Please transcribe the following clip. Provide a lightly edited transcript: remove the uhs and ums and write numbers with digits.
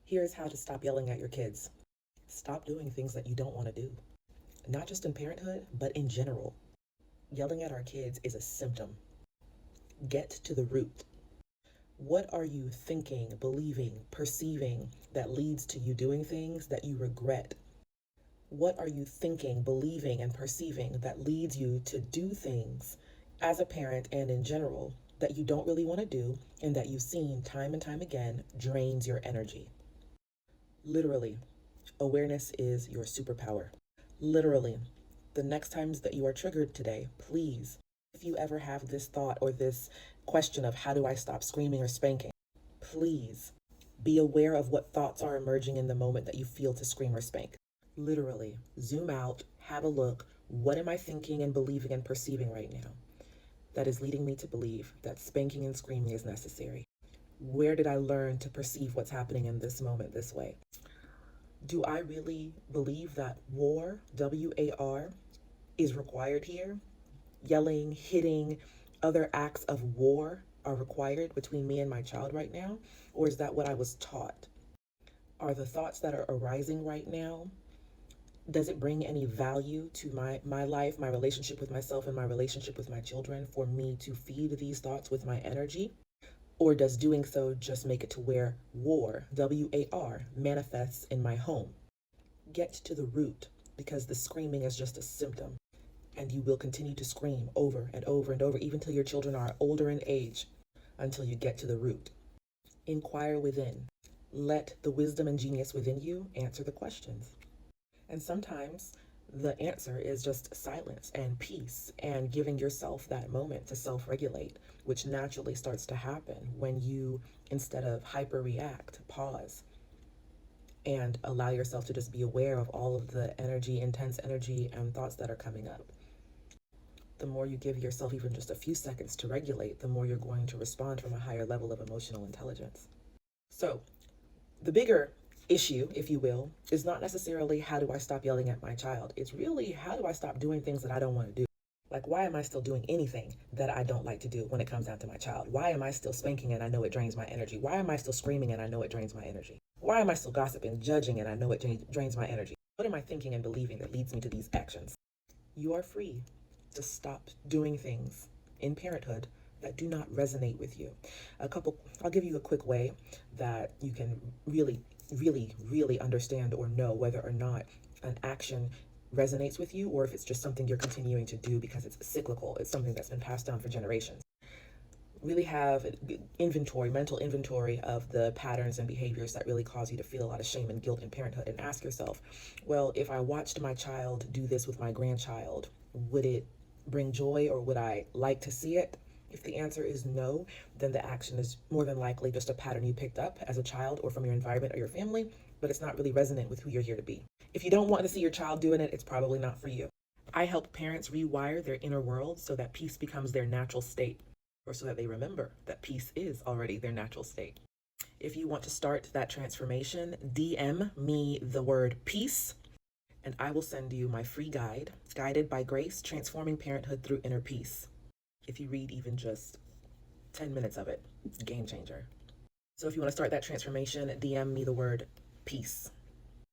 Here's how to stop yelling at your kids. Stop doing things that you don't want to do. Not just in parenthood, but in general. Yelling at our kids is a symptom. Get to the root. What are you thinking, believing, perceiving that leads to you doing things that you regret? What are you thinking, believing, and perceiving that leads you to do things as a parent and in general that you don't really want to do and that you've seen time and time again drains your energy? Literally, awareness is your superpower. Literally, the next times that you are triggered today, please, if you ever have this thought or this question of how do I stop screaming or spanking, please be aware of what thoughts are emerging in the moment that you feel to scream or spank. Literally, zoom out, have a look. What am I thinking and believing and perceiving right now that is leading me to believe that spanking and screaming is necessary? Where did I learn to perceive what's happening in this moment this way? Do I really believe that war, WAR, is required here? Yelling, hitting, other acts of war are required between me and my child right now? Or is that what I was taught? Are the thoughts that are arising right now, does it bring any value to my life, my relationship with myself, and my relationship with my children for me to feed these thoughts with my energy? Or does doing so just make it to where war, WAR, manifests in my home? Get to the root, because the screaming is just a symptom. And you will continue to scream over and over and over, even till your children are older in age, until you get to the root. Inquire within. Let the wisdom and genius within you answer the questions. And sometimes the answer is just silence and peace and giving yourself that moment to self regulate, which naturally starts to happen when you, instead of hyper react, pause and allow yourself to just be aware of all of the energy, intense energy, and thoughts that are coming up. The more you give yourself even just a few seconds to regulate, the more you're going to respond from a higher level of emotional intelligence. So, the bigger issue, if you will, is not necessarily how do I stop yelling at my child? It's really how do I stop doing things that I don't want to do? Like, why am I still doing anything that I don't like to do when it comes down to my child? Why am I still spanking and I know it drains my energy? Why am I still screaming and I know it drains my energy? Why am I still gossiping, judging, and I know it drains my energy? What am I thinking and believing that leads me to these actions? You are free to stop doing things in parenthood that do not resonate with you. I'll give you a quick way that you can really understand or know whether or not an action resonates with you or if it's just something you're continuing to do because it's cyclical. It's something that's been passed down for generations. Really have mental inventory of the patterns and behaviors that really cause you to feel a lot of shame and guilt in parenthood, and ask yourself, well, if I watched my child do this with my grandchild, would it bring joy or would I like to see it? If the answer is no, then the action is more than likely just a pattern you picked up as a child or from your environment or your family, but it's not really resonant with who you're here to be. If you don't want to see your child doing it, it's probably not for you. I help parents rewire their inner world so that peace becomes their natural state, or so that they remember that peace is already their natural state. If you want to start that transformation, DM me the word peace, and I will send you my free guide, Guided by Grace, Transforming Parenthood Through Inner Peace. If you read even just 10 minutes of it, it's a game changer. So if you want to start that transformation, DM me the word peace.